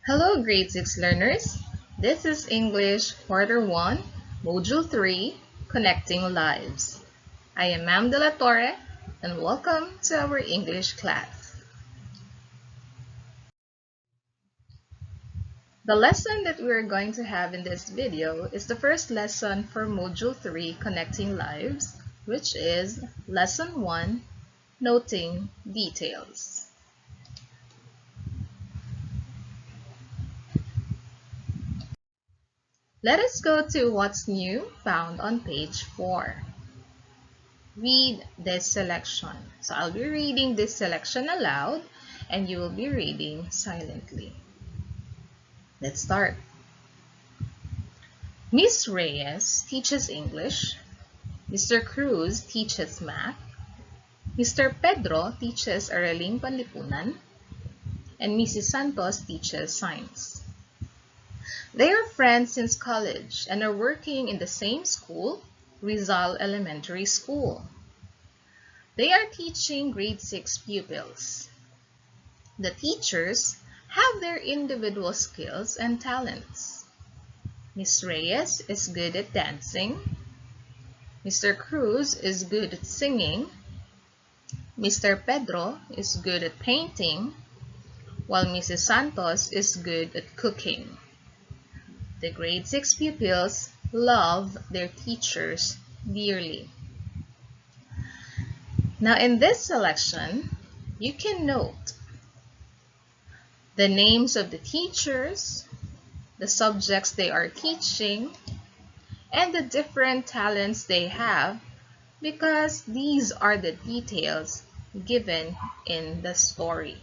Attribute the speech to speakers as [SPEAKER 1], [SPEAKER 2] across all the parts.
[SPEAKER 1] Hello, Grade 6 learners. This is English Quarter 1, Module 3, Connecting Lives. I am Ma'am De La Torre, and welcome to our English class. The lesson that we are going to have in this video is the first lesson for Module 3, Connecting Lives, which is Lesson 1, Noting Details. Let us go to what's new found on page 4. Read this selection. So I'll be reading this selection aloud and you will be reading silently. Let's start. Miss Reyes teaches English. Mr. Cruz teaches math. Mr. Pedro teaches Araling Panlipunan. And Mrs. Santos teaches science. They are friends since college and are working in the same school, Rizal Elementary School. They are teaching grade 6 pupils. The teachers have their individual skills and talents. Miss Reyes is good at dancing. Mr. Cruz is good at singing. Mr. Pedro is good at painting, while Mrs. Santos is good at cooking. The grade 6 pupils love their teachers dearly. Now in this selection, you can note the names of the teachers, the subjects they are teaching, and the different talents they have because these are the details given in the story.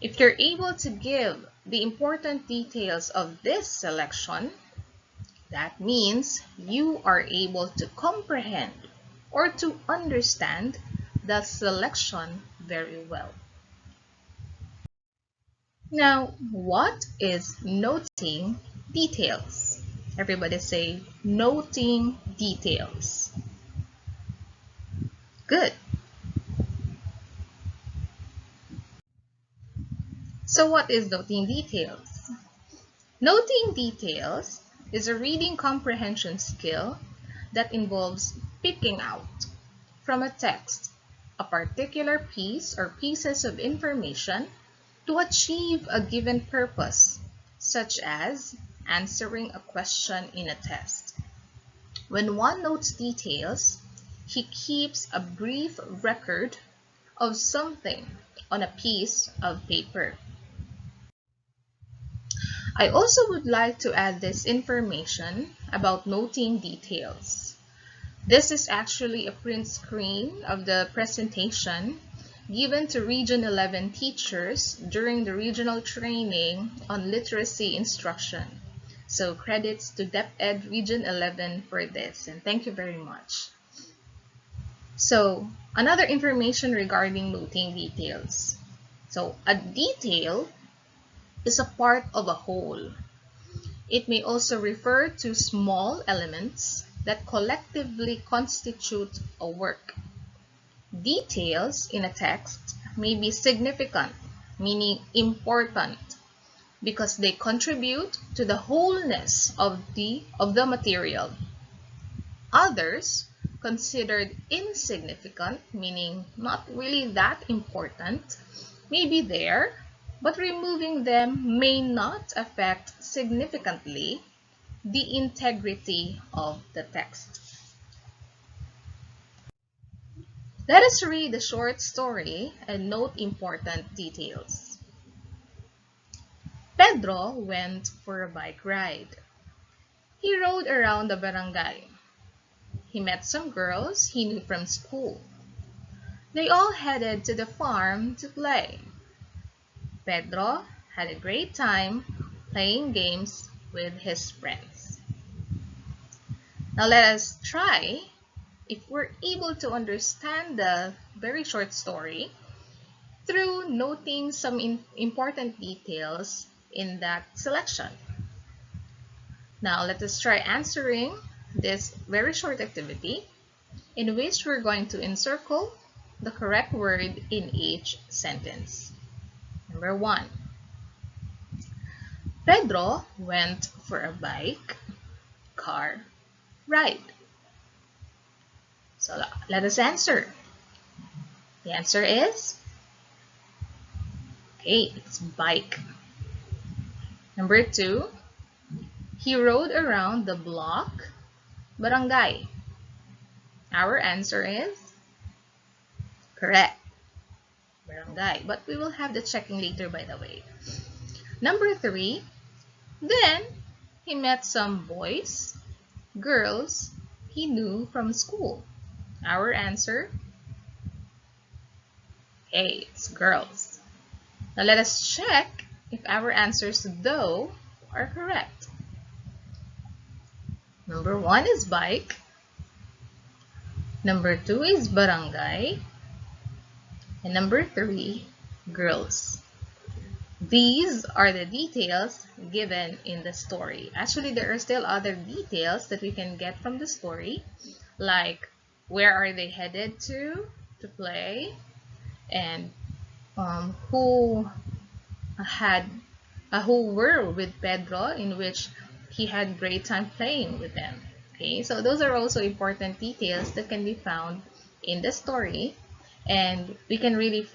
[SPEAKER 1] If you're able to give the important details of this selection, that means you are able to comprehend or to understand the selection very well. Now, what is noting details? Everybody say, noting details. Good. So what is noting details? Noting details is a reading comprehension skill that involves picking out from a text a particular piece or pieces of information to achieve a given purpose, such as answering a question in a test. When one notes details, he keeps a brief record of something on a piece of paper. I also would like to add this information about noting details. This is actually a print screen of the presentation given to Region 11 teachers during the regional training on literacy instruction. So credits to DepEd Region 11 for this, and thank you very much. So another information regarding noting details. So a detail is a part of a whole. It may also refer to small elements that collectively constitute a work. Details in a text may be significant, meaning important, because they contribute to the wholeness of the material. Others, considered insignificant, meaning not really that important, may be there, but removing them may not affect significantly the integrity of the text. Let us read the short story and note important details. Pedro went for a bike ride. He rode around the barangay. He met some girls he knew from school. They all headed to the farm to play. Pedro had a great time playing games with his friends. Now let us try if we're able to understand the very short story through noting some important details in that selection. Now let us try answering this very short activity in which we're going to encircle the correct word in each sentence. Number 1. Pedro went for a bike car ride. So let us answer. The answer is, okay, it's bike. Number 2, he rode around the block barangay. Our answer is correct, barangay. But we will have the checking later, by the way. Number 3, then he met some boys, girls he knew from school. Our answer, okay, it's girls. Now let us check if our answers though are correct. Number 1 is bike. Number 2 is barangay. And number 3, girls. These are the details given in the story. Actually, there are still other details that we can get from the story, like where are they headed to play, and who were with Pedro, in which he had great time playing with them. Okay, so those are also important details that can be found in the story, and we can really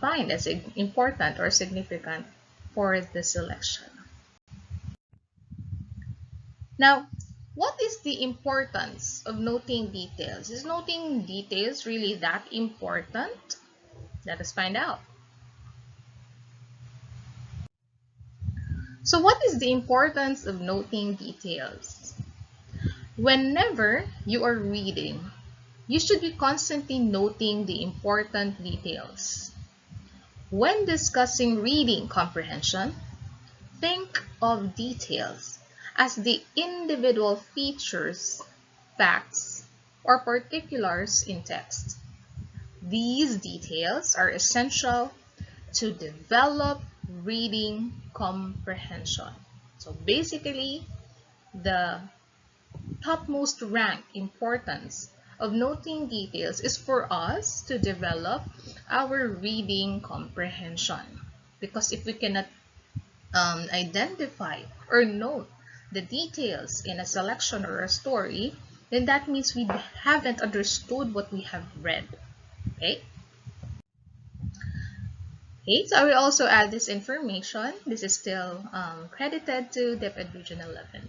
[SPEAKER 1] find as important or significant for the selection. Now, what is the importance of noting details? Is noting details really that important? Let us find out. So what is the importance of noting details? Whenever you are reading, you should be constantly noting the important details. When discussing reading comprehension, think of details as the individual features, facts, or particulars in text. These details are essential to develop reading comprehension. So basically, the topmost rank importance of noting details is for us to develop our reading comprehension. Because if we cannot identify or note the details in a selection or a story, then that means we haven't understood what we have read. Okay? Okay, so I will also add this information. This is still credited to DepEd Region XI.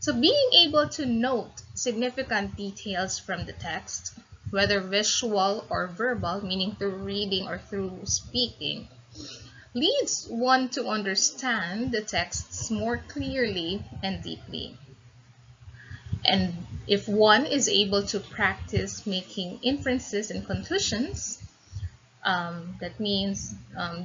[SPEAKER 1] So being able to note significant details from the text, whether visual or verbal, meaning through reading or through speaking, leads one to understand the texts more clearly and deeply. And if one is able to practice making inferences and conclusions, that means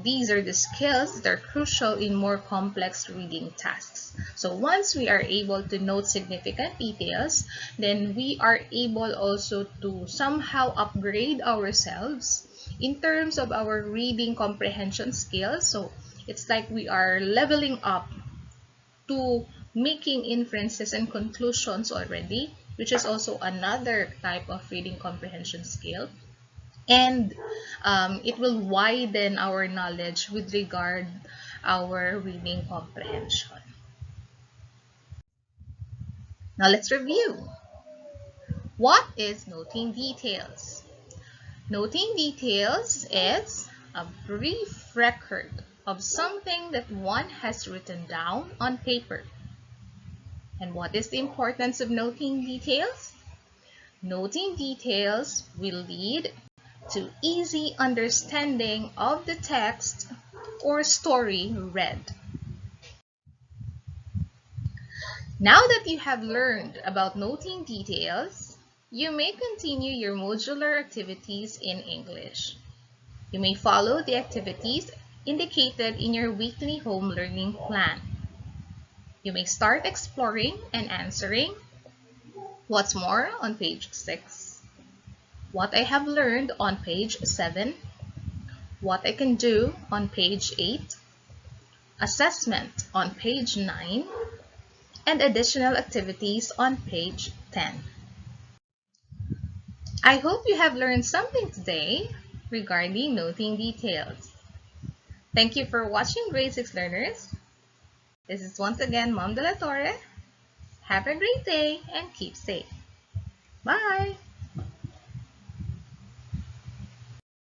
[SPEAKER 1] these are the skills that are crucial in more complex reading tasks. So once we are able to note significant details, then we are able also to somehow upgrade ourselves in terms of our reading comprehension skills. So it's like we are leveling up to making inferences and conclusions already, which is also another type of reading comprehension skill. And it will widen our knowledge with regard our reading comprehension. Now let's review. What is noting details? Noting details is a brief record of something that one has written down on paper. And what is the importance of noting details? Noting details will lead to easy understanding of the text or story read. Now that you have learned about noting details, you may continue your modular activities in English. You may follow the activities indicated in your weekly home learning plan. You may start exploring and answering what's more on page 6, what I have learned on page 7, what I can do on page 8, assessment on page 9, and additional activities on page 10. I hope you have learned something today regarding noting details. Thank you for watching, grade 6 learners. This is once again Mom De La Torre. Have a great day and keep safe. Bye!